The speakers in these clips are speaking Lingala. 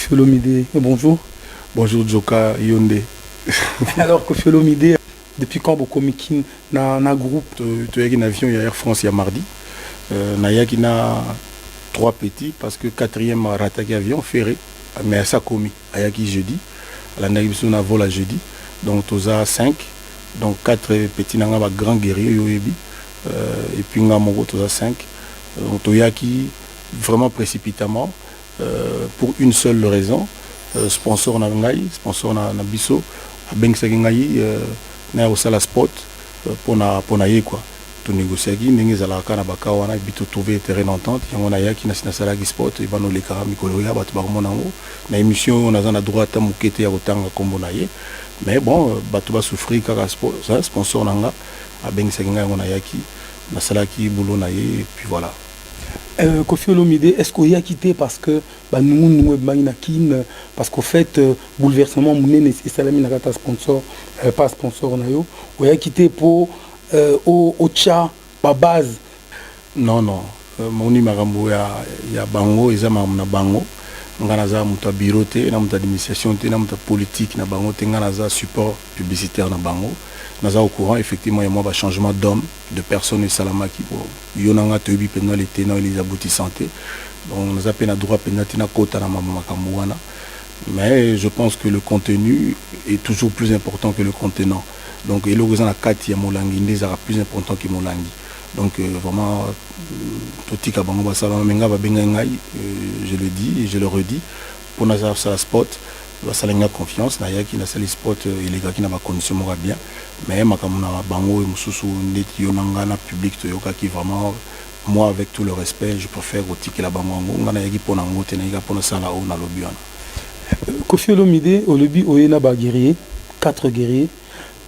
Koffi Olomide, bonjour. Bonjour Joka Yonde. Alors Koffi Olomide, depuis quand vous communiquez dans un groupe? Tu as un avion, il y a Air France, il y a mardi. Il y a 3 petits parce que 4e a rattaqué avion, ferré. Mais ça commis, il y a jeudi. La navigation a volé jeudi. Donc tu as 5. Donc 4 petits, il y a grand guerrier. Et puis il y a 5. Donc tu as vraiment précipitamment pour une seule raison. Sponsor na ngai, sponsor na biso, abengisaki ngai na osala sport pour na ye quoi. To négocier qui ndenge ezalaka na baka wana bito trouver terrain d'entente yango na yaki na sinasalaki sport eba no lekaka mikolo ya bato bakomona ngo na émission on a na droit à mokete ya kotanga kombo na ye mais bon bato ba souffrir kaka sport ça sponsor na nga abengisaki ngai yango na yaki na salaki boulot na ye et puis voilà. Koffi Olomide, est-ce qu'il a quitté parce que nous parce qu'au fait bouleversement mouné et salami n'a pas sponsor pas sponsor nayo ou il a quitté pour au tcha ba base? Non moni makambo ya bango eza na bango ngana za muta bureau te na muta administration te na muta politique na bango te ngana za support publicitaire na bango. Nous sommes au courant, effectivement, il y a un changement d'homme, de personnes et salamaki. Il y a un peu les tenants et les aboutissants. Donc, nous avons un droit à kota na mamakamouana. Mais je pense que le contenu est toujours plus important que le contenant. Donc, il y a un kati ya molangi, il est plus important que molangi. Donc, vraiment, tout kabango basala menga ba benga ngai, je le dis et je le redis, pour nous avoir ça spot. Basalenga confiance na yaki na sali sport illégal qui na ba condition mora bien mais makamuna bango et mususu ndeti yonanga na public to yoka qui vraiment moi avec tout le respect je préfère otiki la bango ngana yaki pona ngote na yaka pona sala o na lobi wana. Koffi Olomide au lobby oyena ba guerrier 4 guerriers,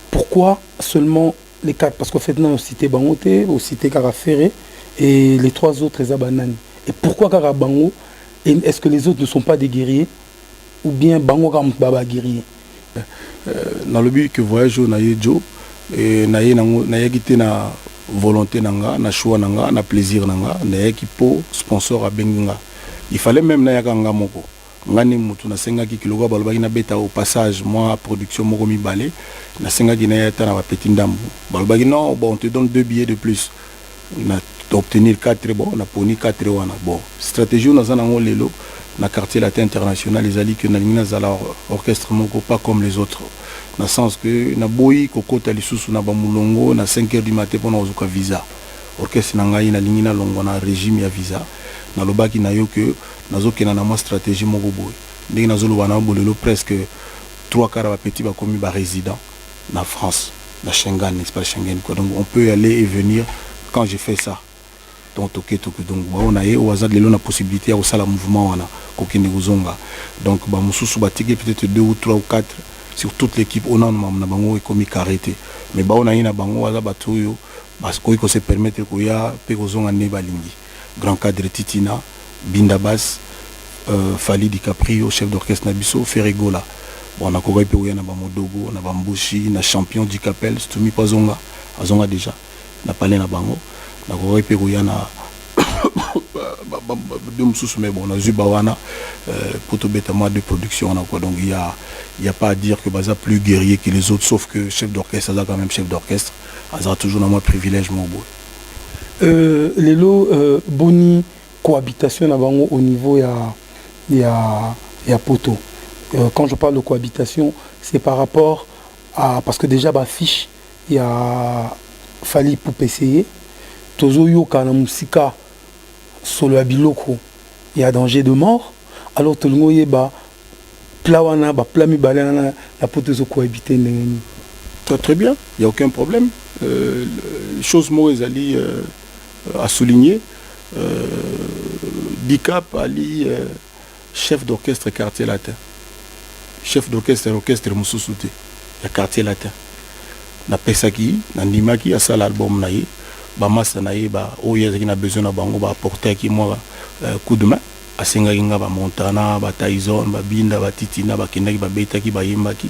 pourquoi seulement les 4? Parce qu'en fait non cité bangote au cité Caraféré et les 3 autres les abanani, et pourquoi Karabango? Et est-ce que les autres ne sont pas des guerriers ou bien bango kam baba guerrier? Dans le but que voyage na yejo et na yegite na volonté nanga na choix nanga na plaisir nanga na yeki po sponsor a benga il fallait même na yakanga moko ngani mutu na senga ki kiloko balobaki na beta au passage moi production moko mi balé na senga ki na yata na petit ndambu balobaki non bon on te donne 2 billets de plus na obtenir 4 bon na poni 4 wana bon stratégie on a zanango lelo na quartier latin international les alliés que na zala orchestre moko pas comme les autres dans le sens que na boyi kokota lisusu na bamulongo na 5h du matin pour ozuka visa orchestre na ngai na lingi na longo na régime ya visa na lobaki na yo que nazokena na ma stratégie moko boy ndenge nazoloba na bolelo presque 3 quarts ba petit ba komi ba résident na France na Schengen n'est-ce pas Schengen quoi, donc on peut aller et venir quand j'ai fait ça. Donc on a eu la possibilité de faire le mouvement donc mususu batiki peut-être 2 ou 3 ou 4 sur toute l'équipe on a bango comme carité mais on a na bango waza batuyo parce qu'on se permettre ko ya pe kozonga ne balingi grand cadre Titina Bindabas Fali DiCaprio chef d'orchestre Nabiso Ferregola bon on a ko pe na bamodogo na bambushi na champion DiCapel Stumi Pazonga azonga déjà na parlé na bango na ko pe na mais bon, on a eu Bawana pour tout bêta de production quoi. Donc il y a pas à dire que Baza plus guerrier que les autres sauf que chef d'orchestre ça quand même chef d'orchestre ça toujours dans moi privilège mon beau. Les lots boni cohabitation au niveau il y a poto. Quand je parle de cohabitation c'est par rapport à parce que déjà bah fiche il y a Fali pour essayer tozo yo kana musika solo ya biloko il y a danger de mort alors tout le monde est bas plawana ba plami balana la poto zo cohabiter ndenge. Très bien, il y a aucun problème. Chose moi ali à souligner Dicap Ali chef d'orchestre quartier latin. Chef d'orchestre mususuté ya quartier latin. Na pesaki na ndimaki à l'album naïe bamasa na ye ba oyo ezaki na besoin na bango ba apporter ki moi coup de main asenga kinga ba Montana ba Tyson ba Binda ba Titina ba kendaki ba betaki ba yembaki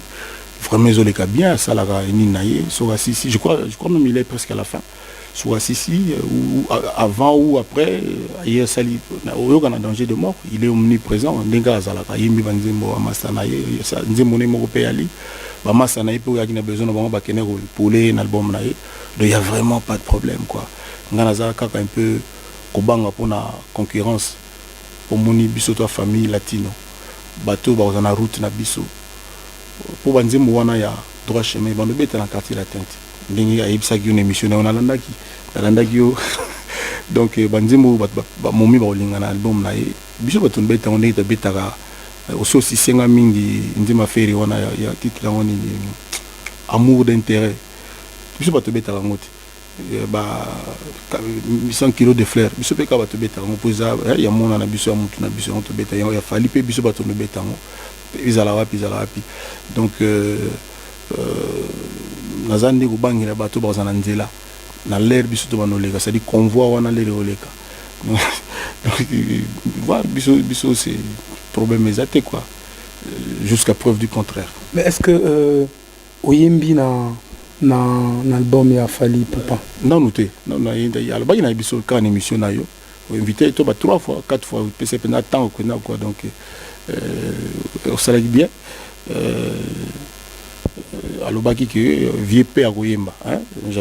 vraiment ils ont les cas bien ça la ni na ye so si je crois même il est presque à la fin soit ici ou avant ou après ailleurs sali oyo kana danger de mort, il est omniprésent ndenga azalaka yimbi banzembo amasana ye ça nzembo ne moko pe ali ba masana ye pe oyo akina besoin na bango ba kene pour un album na ye. Donc il y a vraiment pas de problème quoi. Ngana za kaka un peu kobanga pour na concurrence pour moni biso to famille latino bateau ba na route na biso pour banzembo wana ya droit chemin bando beta na quartier latin ndingi ya ibsaki une émission na nalandaki yo donc banzembo ba momi ba olingana album na ye biso bato beta on est beta ka aussi senga mingi ndima feri wana ya titre la ni amour d'intérêt biso bato beta ngoti ba 100 kilos de fleurs biso pe ka bato beta ngo poza ya mona na biso ya mutu na biso on to beta ya fali pe biso bato no beta ngo izala wapi donc nazandi kubangira bato bazana nzela na l'air biso to banoleka c'est dit convoi wana l'air oleka donc voilà biso c'est problème exact quoi jusqu'à preuve du contraire. Mais est-ce que oyembi na album ya Fally Ipupa non noté non ya le bagi na biso ka émission na yo invité to ba 3 fois 4 fois PC pendant temps quoi donc on s'allait bien alobaki que vieux père à koyemba hein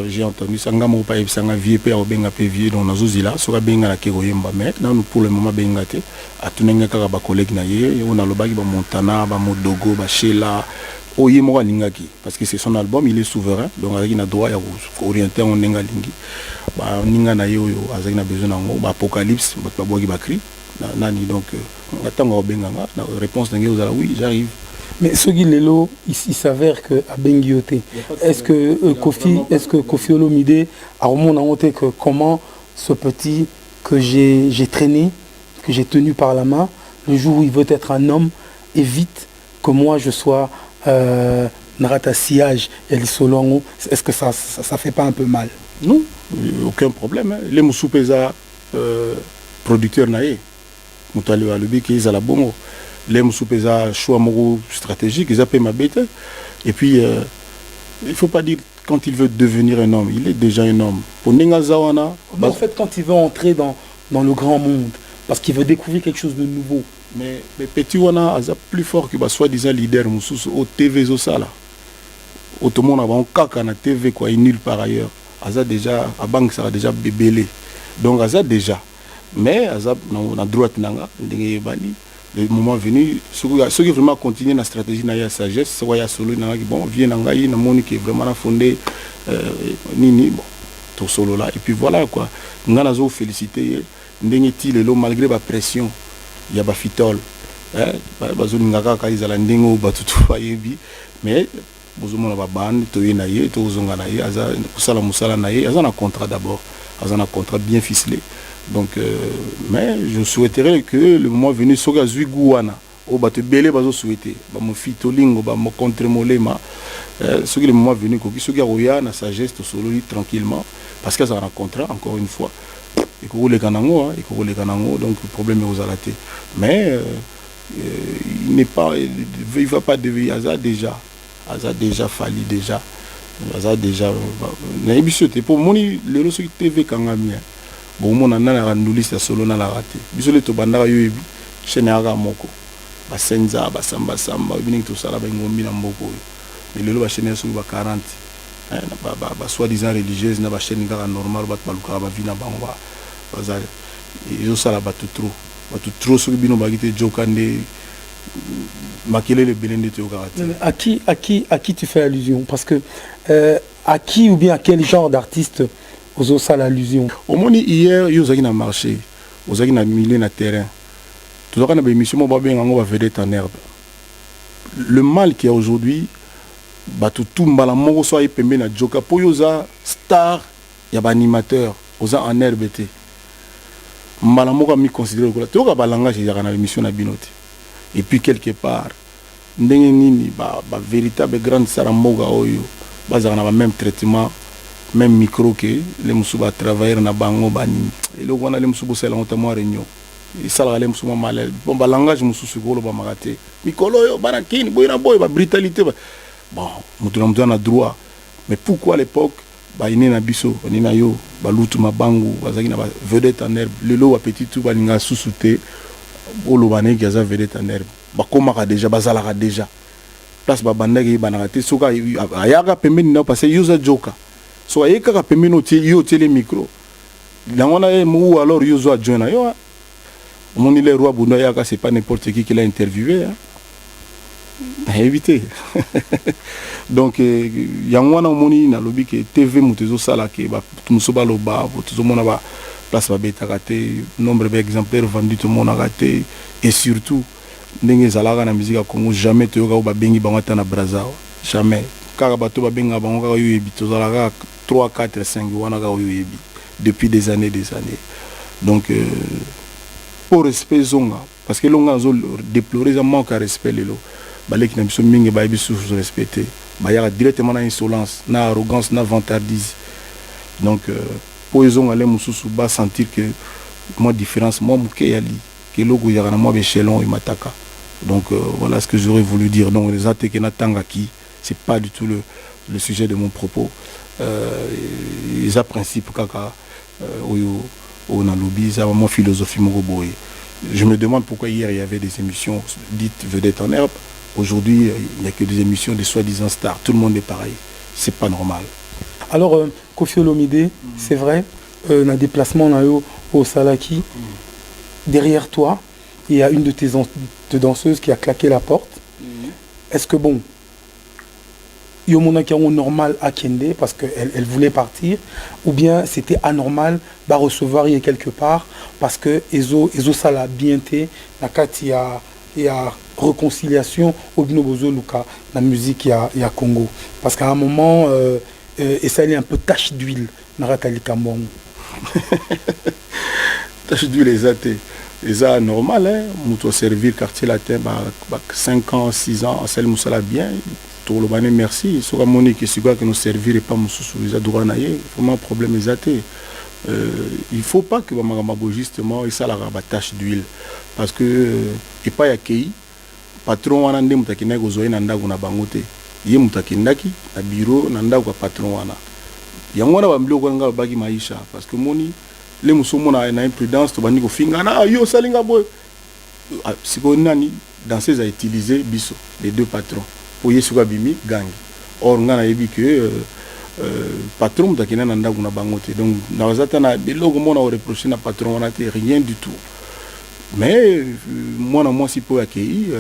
j'ai entendu ça ngamo pa ebisanga vieux père obenga pe vieux donc nazozila soka benga na ke koyemba mais non pour le moment benga te atunenga kaka ba collègue na ye on alobaki ba Montana ba Modogo ba Sheila oyemo ka lingaki parce que c'est son album il est souverain donc avec na droit ya orienter on nenga lingi ba ninga na yo azaki na besoin nango ba apocalypse ba boki ba cri nani donc atanga obenga na réponse nange aux oui j'arrive. Mais ce qui lelo, il s'avère que à Bengiote, est-ce que Kofi Olomide a remonté que comment ce petit que j'ai traîné, que j'ai tenu par la main, le jour où il veut être un homme, évite que moi je sois narata sillage et le solongo. Est-ce que ça fait pas un peu mal? Non, aucun problème. Les Moussoupeza producteurs naïe, Moutali Walubi qui est à la bongo. Les Moussoupeza choix stratégique, ils appellent ma bête. Et puis, il ne faut pas dire quand il veut devenir un homme, il est déjà un homme. Pour Nengazawana. En fait, quand il veut entrer dans le grand monde, parce qu'il veut découvrir quelque chose de nouveau. Mais Petit Wana a plus fort que soi-disant leader Moussous au TV Zosala. Au tout le monde a un caca na TV quoi, il nul par ailleurs. Aza déjà, à banque ça a déjà bébélé. Donc Aza déjà. Mais Aza na droite nanga, le moment venu, ceux qui vraiment continuent la stratégie na ya sagesse, c'est quoi ya solo nanga qui bon vient nanga yi na moni qui est vraiment fondé nini bon tout solo là et puis voilà quoi. Ngana zo féliciter ndenge ti lelo malgré la pression il y a ba fitol bazo ngaka ka izala ndenge batutu bayebi mais bozomona ba bande to yena ye to zonga na ye aza kusala musala na ye aza na contrat d'abord aza na contrat bien ficelé. Donc, mais je souhaiterais que le moment venu, Soga Zuiguana, au bateau belé, bazo souhaiter, mon fitolingo, mon contre-molema, ce qui est le moment venu, que Soga Roya, na sa geste solo tranquillement, parce que ça a un contrat, encore une fois, et que les Kanango, donc le problème est aux alatés. Mais il n'est pas, il va pas devenir Azad déjà fallu déjà, Azad déjà, n'a pour moi, les ressources TV Kangami. Bon mon nana randuliste solo na la raté bisole to bandaka yo chaîne aka moko ba senza ba samba bini to sala ba ngombi na mboko mais lelo ba chaîne so ba 40 ba soi-disant religieuse na ba chaîne ngaka normal ba baluka ba vina bango bazali yo sala ba tout trop so bino ba kite jokande makele le belende to karate. À qui tu fais allusion parce que à qui ou bien à quel genre d'artiste aux ça l'allusion. Au moins hier, ils ont marché, ils ont milieu na terrain. Tout ça, on a une émission, on va vedette en herbe. Le mal qu'il y a aujourd'hui, tout mbala moko soit pembe na joka pour yoza star, il y a animateur, oza en herbe té. Mbala moko mi considéré ko la. Tout ka langage il y a na émission na binote. Et puis quelque part, ndenge nini ba véritable grande saramoga oyo, bazana na même traitement. Même micro que les moussouba travailler na bango bani et le wana les moussouba c'est notamment réunion et ça les moussouba mal bon ba langage moussou golo ba magate mikolo yo banakin boy na boy ba brutalité bon mutu na droit mais pourquoi à l'époque baine na biso banina yo balutu mabangu bazaki na ba vedette en herbe lelo petit tout balinga susute oloba ne gaza vedette en herbe bakomaka déjà bazalaka déjà place babandaki banaka te soka ayaka pembeni na parce user joka so ayeka pembeni yo tele micro langona ou alors yo joina yo mon il est roi Bunda yaka c'est pas n'importe qui l'a interviewé hein. Éviter donc yangwana moni na lobi ke TV mutezo sala ke ba tumuso ba loba tuzo mona ba place ba beta kate nombre d'exemplaires vendus tout mona kate et surtout ndenge zalaka na musique ya Congo jamais te yoka ba bengi bango ta na Brazza jamais kaka bato ba benga bango ka yoyebi to zalaka 3 4 5 wana ka yoyebi depuis des années donc pour respect zonga parce que longa zo déplorer ça manque à respect lelo baleki na biso mingi ba biso respecter ba ya directement na insolence na arrogance na vantardise donc pour ils ont allé mususu ba sentir que moi différence moi muke yali que logo ya na moi échelon et mataka donc voilà ce que j'aurais voulu dire donc les attaques na tanga qui c'est pas du tout le sujet de mon propos ils a principe kaka oyo on a lobby ça vraiment philosophie moko boye. Je me demande pourquoi hier il y avait des émissions dites vedettes en herbe. Aujourd'hui, il n'y a que des émissions de soi-disant stars. Tout le monde est pareil. C'est pas normal. Alors, Koffi Olomide, c'est vrai, dans le déplacement au Salaki, derrière toi, il y a une de tes danseuses qui a claqué la porte. Est-ce que bon, il y a un normal à Kende parce qu'elle voulait partir, ou bien c'était anormal de recevoir quelque part parce que Ezo Sala bien été, il y a réconciliation au Binobozo Luka, la musique il y a Congo. Parce qu'à un moment, et ça il y a un peu tache d'huile dans Ratali Kambon. Tache d'huile, les a normal, hein. Mouto servir quartier latin, 5 ans, 6 ans, celle Moussala bien. Tout le monde merci. Sur la monnaie qui est que nous servir et pas Moussou, les a droit naïe. Vraiment problème les athées. Il faut pas que Magamabo justement et ça la rabattache d'huile parce que et pas accueilli patron wana ndé mutakina gozoye na ndago na bangote ye mutakindaki na bureau na ndago patron wana yango na bambilo ko nga bagi maisha parce que moni le musomo na imprudence to bandi ko finga na yo salinga boy siko nani dans ces a utilisé biso les deux patrons pour yesuka bimi gangi or nga na yebi que patron mutakina na ndago na bangote donc na wazata na biloko mona o reprocher na patron wana te rien du tout mais moi si pour accueillir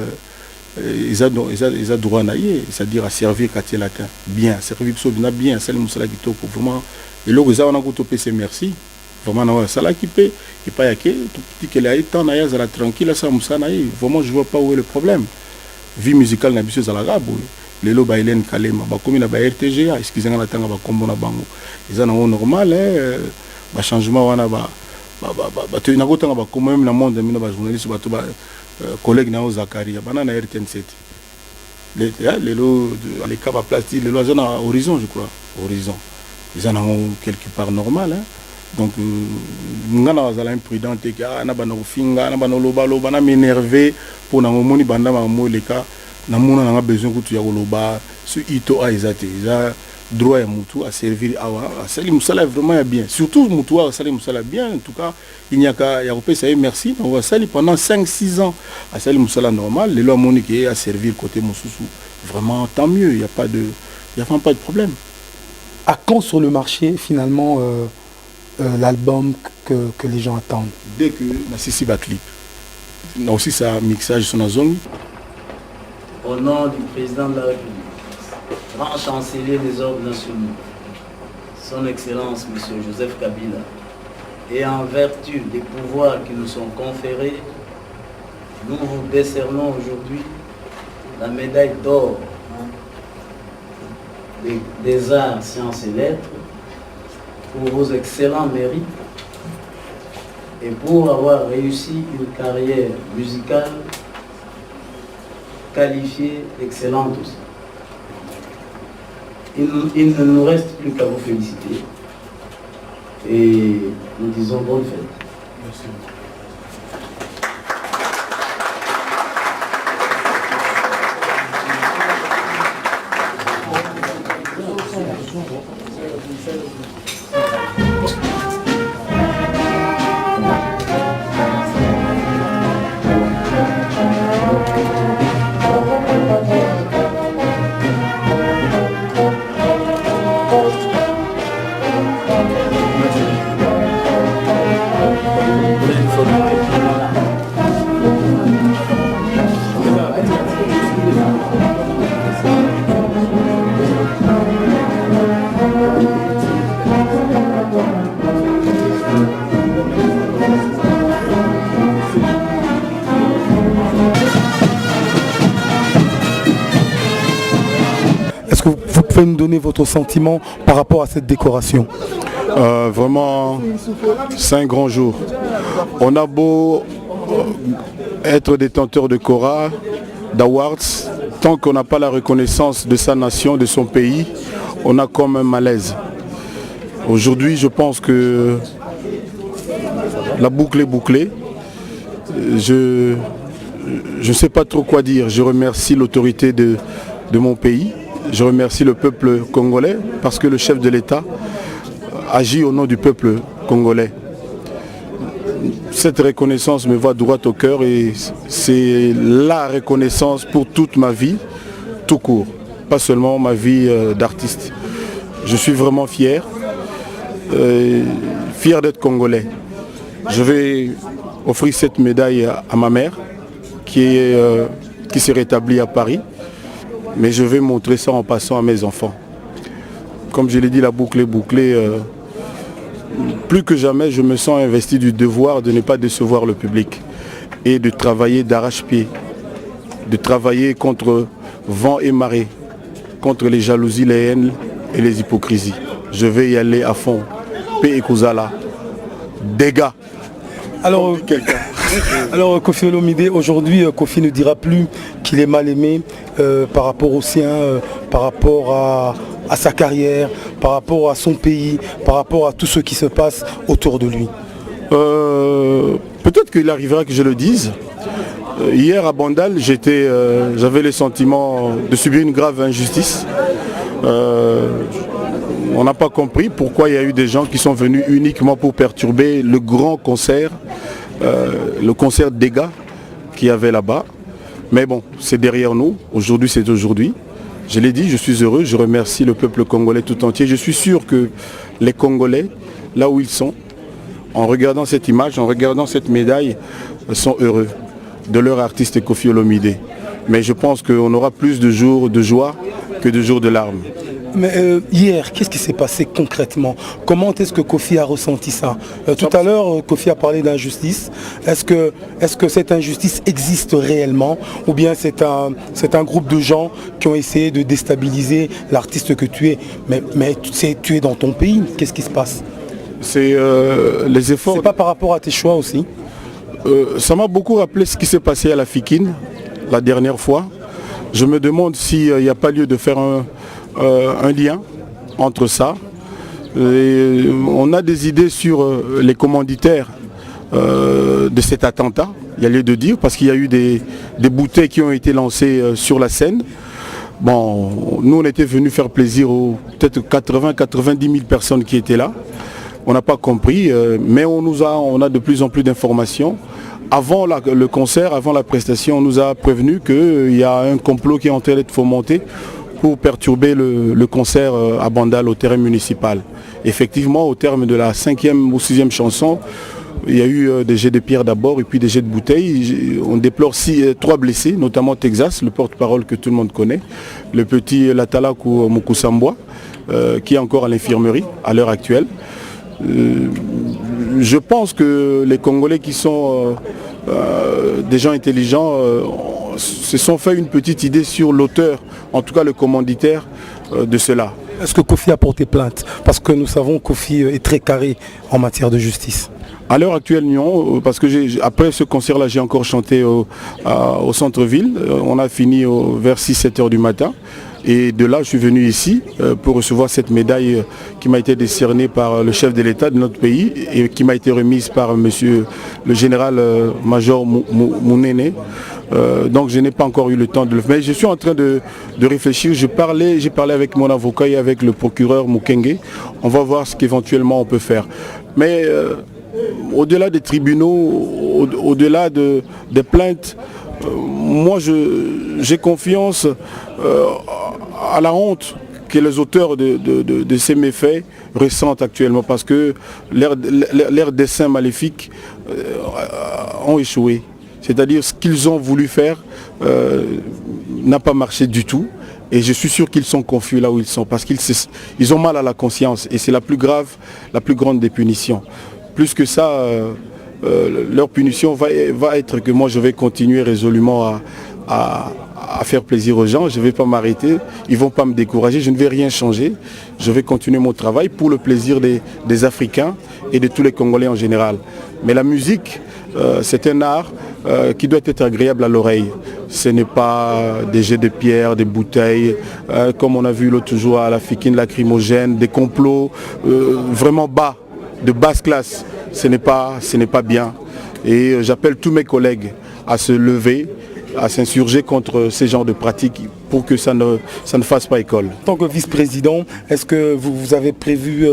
ils ont droit naïe c'est-à-dire à servir quartier latin bien servir bien celle musala qui pour vraiment et là ils ont encore topé ces merci vraiment na sala qui paie et pas yake tout petit qu'elle a été naïe à la tranquille ça musala naïe vraiment je vois pas où est le problème vie musicale na biso za la gabo lelo ba Hélène Kalema ba komi na ba RTGA excusez-moi na tanga ba kombo na bango ils ont normal ba changement wana tu n'as pas quand même le monde de journalistes collègues na Zakaria banana RTN7 les lots les cas à place les lots à horizon je crois horizon ils en ont quelque part normal hein donc ngana wazala imprudent et que na bana finga na bana loba na m'énerver pour na moni banda ma mo les cas na mona na besoin que tu ya loba ce ito a ezate za droit à Moutou à servir à Salim Moussala vraiment bien surtout Moutou à Salim Moussala bien en tout cas il n'y a qu'à ça merci on va salir pendant 5-6 ans à Salim Moussala normal les lois moniques à servir côté Moussoussou vraiment tant mieux il n'y a vraiment pas de problème. À quand sur le marché finalement l'album que les gens attendent? Dès que Nassisi va clip on a aussi ça mixage sur la zone. Au nom du président de la République, grand chancelier des ordres nationaux, son Excellence M. Joseph Kabila, et en vertu des pouvoirs qui nous sont conférés, nous vous décernons aujourd'hui la médaille d'or des arts, sciences et lettres pour vos excellents mérites et pour avoir réussi une carrière musicale qualifiée, excellente aussi. Il ne nous reste plus qu'à vous féliciter et nous disons bonne fête. Merci. Est-ce que vous pouvez nous donner votre sentiment par rapport à cette décoration? Vraiment, c'est un grand jour. On a beau être détenteur de Cora, d'awards, tant qu'on n'a pas la reconnaissance de sa nation, de son pays, on a comme un malaise. Aujourd'hui, je pense que la boucle est bouclée. Je ne sais pas trop quoi dire. Je remercie l'autorité de mon pays. Je remercie le peuple congolais parce que le chef de l'État agit au nom du peuple congolais. Cette reconnaissance me va droit au cœur et c'est la reconnaissance pour toute ma vie, tout court, pas seulement ma vie d'artiste. Je suis vraiment fier, fier d'être congolais. Je vais offrir cette médaille à ma mère qui s'est rétablie à Paris, mais je vais montrer ça en passant à mes enfants. Comme je l'ai dit, la boucle est bouclée. Plus que jamais, je me sens investi du devoir de ne pas décevoir le public et de travailler d'arrache-pied, de travailler contre vent et marée, contre les jalousies, les haines et les hypocrisies. Je vais y aller à fond. Paix et Kouzala. Dégâts. Alors, Koffi Olomide, aujourd'hui, Koffi ne dira plus qu'il est mal aimé par rapport au sien, par rapport à sa carrière, par rapport à son pays, par rapport à tout ce qui se passe autour de lui. Peut-être qu'il arrivera que je le dise. Hier à Bandal, j'avais le sentiment de subir une grave injustice. On n'a pas compris pourquoi il y a eu des gens qui sont venus uniquement pour perturber le grand concert, le concert Dégâts qu'il y avait là-bas. Mais bon, c'est derrière nous. Aujourd'hui, c'est aujourd'hui. Je l'ai dit, je suis heureux. Je remercie le peuple congolais tout entier. Je suis sûr que les Congolais, là où ils sont, en regardant cette image, en regardant cette médaille, sont heureux de leur artiste Koffi Olomide. Mais je pense qu'on aura plus de jours de joie que de jours de larmes. Mais hier, qu'est-ce qui s'est passé concrètement? Comment est-ce que Koffi a ressenti ça? Tout à l'heure, Koffi a parlé d'injustice. Est-ce que cette injustice existe réellement? Ou bien c'est un groupe de gens qui ont essayé de déstabiliser l'artiste que tu es? Mais tu es dans ton pays, qu'est-ce qui se passe? C'est les efforts... C'est pas par rapport à tes choix aussi? Ça m'a beaucoup rappelé ce qui s'est passé à la Fikine la dernière fois. Je me demande s'il n'y a pas lieu de faire un lien entre ça. Et on a des idées sur les commanditaires de cet attentat, il y a lieu de dire, parce qu'il y a eu des bouteilles qui ont été lancées sur la scène. Bon, nous on était venus faire plaisir aux peut-être 80-90 000 personnes qui étaient là. On n'a pas compris, mais on a de plus en plus d'informations. Avant le concert, avant la prestation, on nous a prévenu qu'il y a un complot qui est en train d'être fomenté pour perturber le concert à Bandal au terrain municipal. Effectivement, au terme de la 5e ou 6e chanson, il y a eu des jets de pierre d'abord et puis des jets de bouteilles. On déplore 3 blessés, notamment Texas, le porte-parole que tout le monde connaît, le petit Latalaku Mukusambwa, qui est encore à l'infirmerie à l'heure actuelle. Je pense que les Congolais qui sont des gens intelligents se sont fait une petite idée sur l'auteur, en tout cas le commanditaire de cela. Est-ce que Koffi a porté plainte? Parce que nous savons que Koffi est très carré en matière de justice. À l'heure actuelle, non, parce que après ce concert-là, j'ai encore chanté au centre-ville. On a fini vers 6-7 heures du matin. Et de là, je suis venu ici pour recevoir cette médaille qui m'a été décernée par le chef de l'État de notre pays et qui m'a été remise par monsieur le général-major Mounene. Donc je n'ai pas encore eu le temps de le faire. Mais je suis en train de réfléchir. J'ai parlé avec mon avocat et avec le procureur Mukenge. On va voir ce qu'éventuellement on peut faire. Mais au-delà des tribunaux, au-delà des plaintes, moi j'ai confiance à la honte que les auteurs de ces méfaits ressentent actuellement, parce que leurs desseins maléfiques ont échoué. C'est-à-dire ce qu'ils ont voulu faire n'a pas marché du tout. Et je suis sûr qu'ils sont confus là où ils sont, parce qu'ils ont mal à la conscience. Et c'est la plus grave, la plus grande des punitions. Plus que ça, leur punition va être que moi je vais continuer résolument à faire plaisir aux gens. Je ne vais pas m'arrêter, ils ne vont pas me décourager, je ne vais rien changer. Je vais continuer mon travail pour le plaisir des Africains et de tous les Congolais en général. Mais la musique, c'est un art qui doit être agréable à l'oreille. Ce n'est pas des jets de pierre, des bouteilles, comme on a vu l'autre jour à la Fikine lacrymogène, des complots vraiment bas, de basse classe. Ce n'est pas bien. Et j'appelle tous mes collègues à se lever, à s'insurger contre ces genres de pratiques pour que ça ne fasse pas école. En tant que vice-président, est-ce que vous avez prévu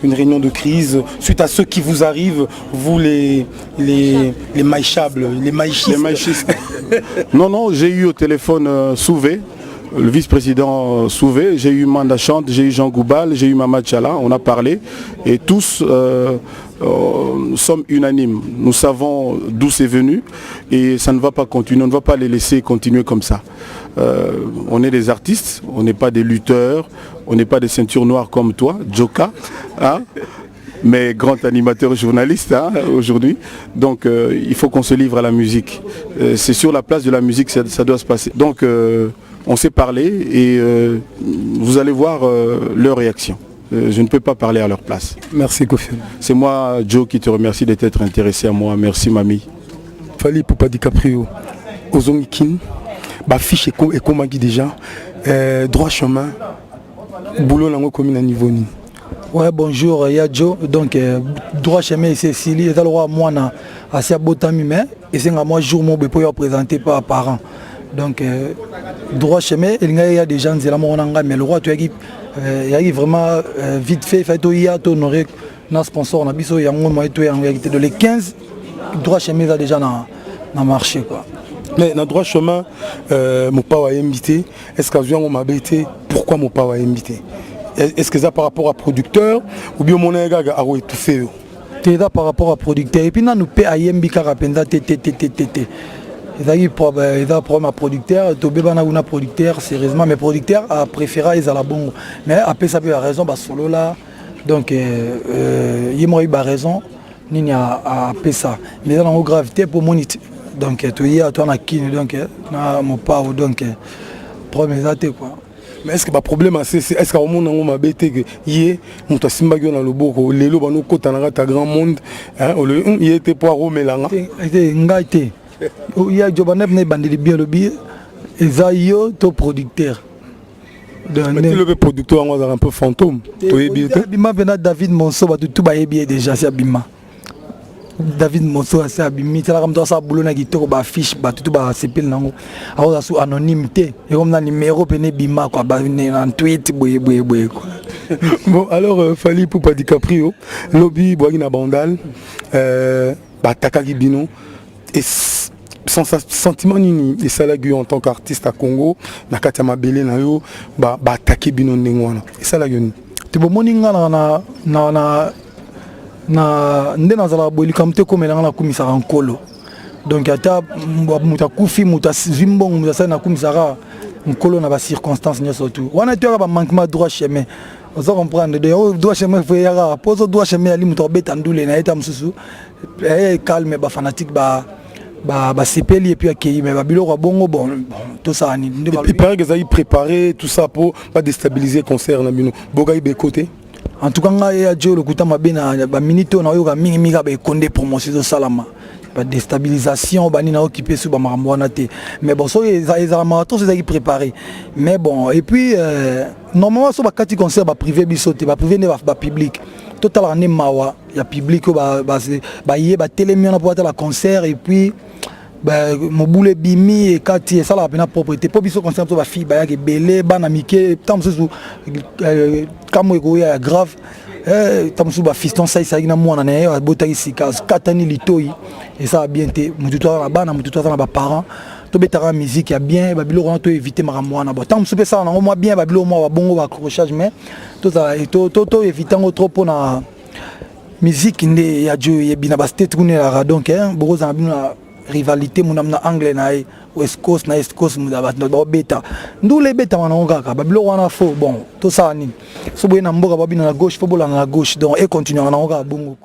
une réunion de crise suite à ceux qui vous arrivent, vous les maïchables, les maïchistes? Les maïchistes. Non, j'ai eu au téléphone Souvé, le vice-président Souvé, j'ai eu Manda Chante, j'ai eu Jean Goubal, j'ai eu Mamad Chala, on a parlé et tous sommes unanimes. Nous savons d'où c'est venu et ça ne va pas continuer, on ne va pas les laisser continuer comme ça. On est des artistes, on n'est pas des lutteurs, on n'est pas des ceintures noires comme toi, Joka, hein, mais grand animateur journaliste aujourd'hui. Donc il faut qu'on se livre à la musique. C'est sur la place de la musique que ça doit se passer. Donc on s'est parlé et vous allez voir leur réaction. Je ne peux pas parler à leur place. Merci Kofi. C'est moi, Joe, qui te remercie d'être intéressé à moi. Merci, mamie. Fally Ipupa DiCaprio, Ozongikin, fiche et comment déjà, droit chemin, boulot dans commune à niveau. Ouais, bonjour, il y a Joe. Donc, droit chemin, c'est Sili, et le roi Moana, à Siabotami, et c'est moi, jour, mon bébé, présenté par parents. Donc, droit chemin, il y a des gens, c'est la monanga, mais le roi, tu as dit, il y a vraiment vite fait, il y a honoré notre sponsor, on a dit, il y a en réalité de les 15 droits chemin, ça déjà dans le marché, quoi. Mais dans le droit chemin, mon papa a invité. Est-ce que m'a invité? Pourquoi mon papa a invité? Est-ce que ça par rapport à producteur ou bien mon gars a étouffé? C'est ça par rapport à producteur. Et puis nous nous payons à Yembi Karapenda TTTTT. Il y a un problème à producteur, tu as un producteur, sérieusement, mais producteur a préféré les alabons. Mais après ça, il a raison, solo là. Donc, il y a raison, il y a ça. Mais dans la gravité pour moniter. Donc, tu y as un kine, donc, mon père, donc, problème est quoi. Mais est-ce que le problème c'est est-ce qu'au monde on m'a bêté que hier on t'a simbagé dans le boko les lots nous côté dans ta grand monde hein il était pour romelanga était ngate il y a jobanep ne bandili bien le bien ezayo to producteur mais le producteur on a un peu fantôme to yebi bima bena David Monso ba tout ba yebi déjà c'est bima David Monso c'est abimi c'est là comme ça boulot na kitoko ba fiche ba tout ba sepel nango alors sous anonymité et comme na numéro pene bima quoi ba en tweet boye quoi. Bon alors Fally Ipupa DiCaprio lobby boagi na bandal ba takaki bino et sentiment nini et ça en tant qu'artiste à Congo na kati ya mabele na yo ba attaquer bino ndengwana et ça la yoni te bo moninga na nde nazala boeli kamte komelanga na kumisaka nkolo donc ata muta kufi muta zimbongo muta sa na kumisaka nkolo na ba circonstances nyoso tout wana tu ba manquement droit chemin ozo comprendre de droit chemin faut yaka poso droit chemin ali muta beta ndule na eta msusu calme ba fanatique ba sepeli et puis accueilli mais biloko bongo bon tout ça ni il paraît que ça y préparer tout ça pour pas déstabiliser concert na bino bogai be côté. En tout cas, il y a Dieu le coup de minute on a eu mingi ba condé promotion salama ba déstabilisation ba ni na occupé sur ba marambona té mais bon ça les marathons c'est ça qui préparé mais bon et puis normalement ça ba kati concert ba privé bisoté ba privé ne ba public total année mawa ya public ba yé ba télémion pour la concert et puis mon boule bimi et kati ça la peine propriété pour biso concert ba fille ba ya ke belé bana mike tam sous comme ya grave tam sous ba fiston ça ina mwana na yo botaki sika katani litoi et ça a bien été mututo na bana mututo na ba parents betara musique ya bien babilo on to éviter makamwana bon tant soupe ça on moi bien babilo moi bongo accrochage mais to éviter trop pour na musique ndé ya jo yebina ba state kunela donc beaucoup za bina rivalité munamna anglais na West Coast na East Coast mudaba ba beta ndule beta wana ngaka babilo wana fo bon to ça nini so boye na mboka babina na gauche fo bola na gauche donc et continuer na ngaka bongo